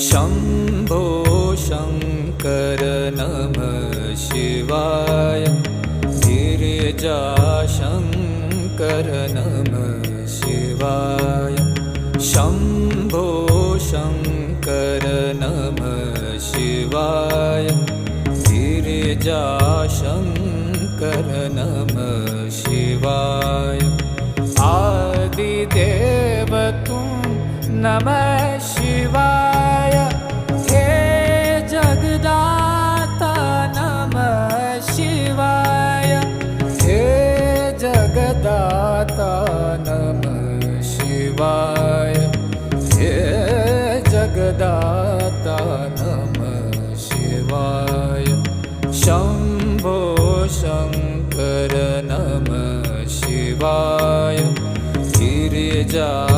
शम्भो शङ्कर नमः शिवाय गिरिजाशङ्कर नमः शिवाय शम्भो शङ्कर नमः शिवाय गिरिजाशङ्कर नमः शिवाय आदिदेव तुम नमः शिवाय हे जगदाता नमः शिवाय हे जगदाता नमः शिवाय हे जगदाता नमः शिवाय शम्भो शङ्कर नमः शिवाय गिरिजा